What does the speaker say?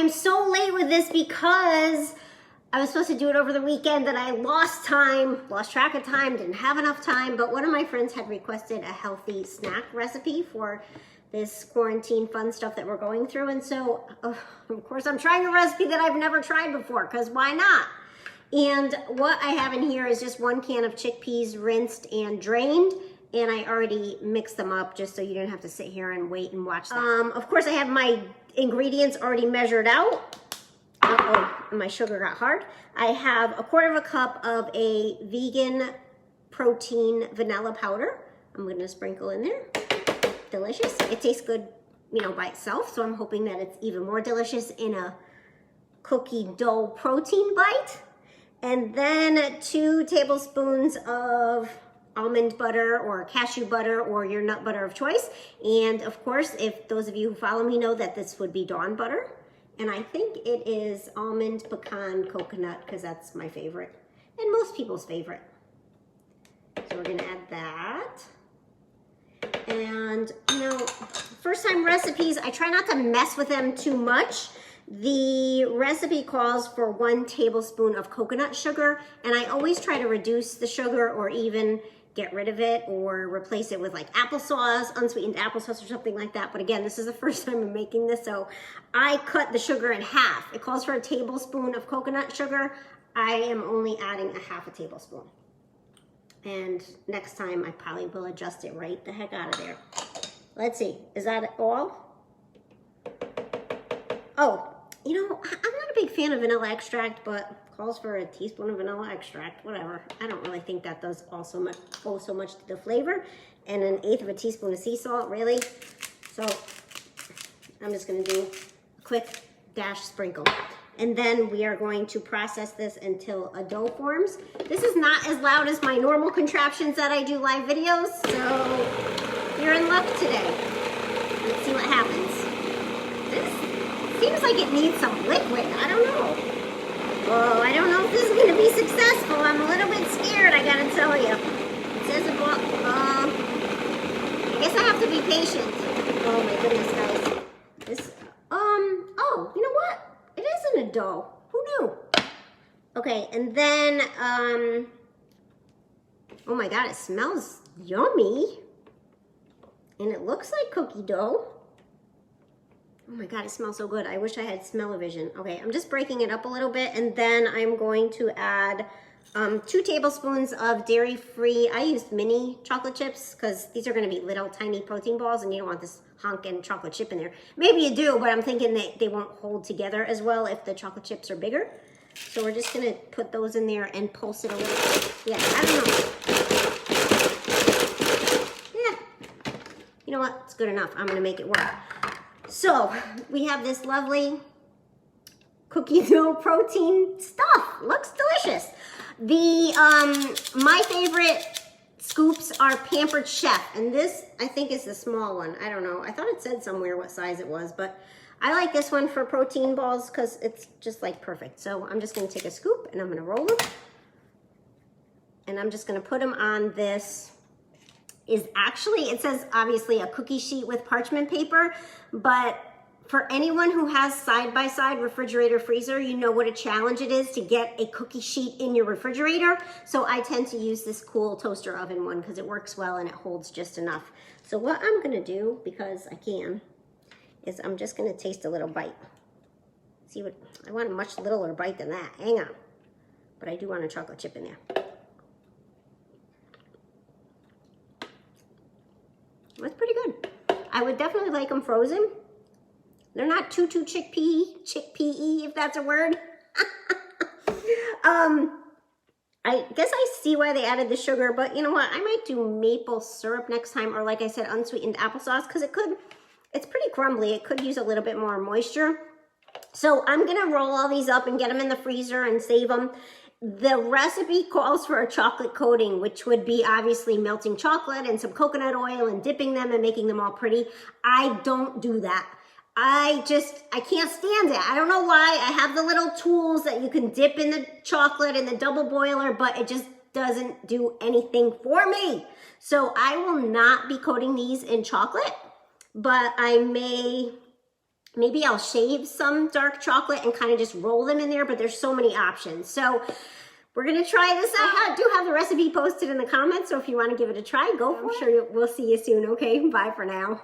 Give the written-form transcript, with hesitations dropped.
am so late with this because I was supposed to do it over the weekend and I lost track of time, didn't have enough time, but one of my friends had requested a healthy snack recipe for this quarantine fun stuff that we're going through. And so, of course, I'm trying a recipe that I've never tried before, because why not? And what I have in here is just 1 can of chickpeas rinsed and drained. And I already mixed them up just so you don't have to sit here and wait and watch that. Of course, I have my ingredients already measured out. Uh-oh, my sugar got hard. I have 1/4 cup of a vegan protein vanilla powder. I'm gonna sprinkle in there. Delicious. It tastes good, you know, by itself, so I'm hoping that it's even more delicious in a cookie dough protein bite. And then 2 tablespoons of almond butter or cashew butter or your nut butter of choice. And of course, if those of you who follow me know that this would be Dawn butter. And I think it is almond pecan coconut because that's my favorite and most people's favorite. So we're gonna add that. And you know, first time recipes, I try not to mess with them too much. The recipe calls for 1 tablespoon of coconut sugar, and I always try to reduce the sugar or even get rid of it or replace it with like applesauce, unsweetened applesauce or something like that. But again, this is the first time I'm making this, so I cut the sugar in half. It calls for 1 tablespoon of coconut sugar. I am only adding 1/2 tablespoon. And next time I probably will adjust it right the heck out of there. Let's see, is that all? Oh, you know, I'm not a big fan of vanilla extract, but calls for 1 teaspoon of vanilla extract, whatever. I don't really think that does so much to the flavor. And 1/8 teaspoon of sea salt, really. So I'm just gonna do a quick dash sprinkle. And then we are going to process this until a dough forms. This is not as loud as my normal contraptions that I do live videos, so you're in luck today. Let's see what happens. This seems like it needs some liquid, I don't know. Oh, I don't know if this is gonna be successful. I'm a little bit scared, I gotta tell you. It says about, I guess I have to be patient. Oh my goodness, guys. This, oh, you know what? It isn't a dough. Who knew? Okay, and then, oh my God, it smells yummy. And it looks like cookie dough. Oh my God, it smells so good. I wish I had smell-o-vision. Okay, I'm just breaking it up a little bit, and then I'm going to add 2 tablespoons of dairy-free. I used mini chocolate chips because these are gonna be little tiny protein balls and you don't want this honkin' chocolate chip in there. Maybe you do, but I'm thinking that they won't hold together as well if the chocolate chips are bigger. So we're just gonna put those in there and pulse it a little bit. Yeah, I don't know. Yeah, you know what? It's good enough. I'm gonna make it work. So we have this lovely cookie dough protein stuff. Looks delicious. The my favorite scoops are Pampered Chef, and this I think is the small one. I don't know. I thought it said somewhere what size it was, but I like this one for protein balls because it's just like perfect. So I'm just going to take a scoop and I'm going to roll them, and I'm just going to put them on this. Is actually, it says obviously a cookie sheet with parchment paper, but for anyone who has side-by-side refrigerator freezer, you know what a challenge it is to get a cookie sheet in your refrigerator. So I tend to use this cool toaster oven one because it works well and it holds just enough. So what I'm gonna do, because I can, is I'm just gonna taste a little bite. See what, I want a much littler bite than that, hang on. But I do want a chocolate chip in there. That's pretty good. I would definitely like them frozen. They're not too chickpea-y, if that's a word. I guess I see why they added the sugar, but you know what? I might do maple syrup next time, or like I said, unsweetened applesauce, because it's pretty crumbly. It could use a little bit more moisture. So I'm gonna roll all these up and get them in the freezer and save them. The recipe calls for a chocolate coating, which would be obviously melting chocolate and some coconut oil and dipping them and making them all pretty. I don't do that. I can't stand it. I don't know why. I have the little tools that you can dip in the chocolate in the double boiler, but it just doesn't do anything for me. So I will not be coating these in chocolate, but I may Maybe I'll shave some dark chocolate and kind of just roll them in there, but there's so many options. So we're gonna try this out. I do have the recipe posted in the comments, so if you wanna give it a try, go for it. I'm sure we'll see you soon, okay? Bye for now.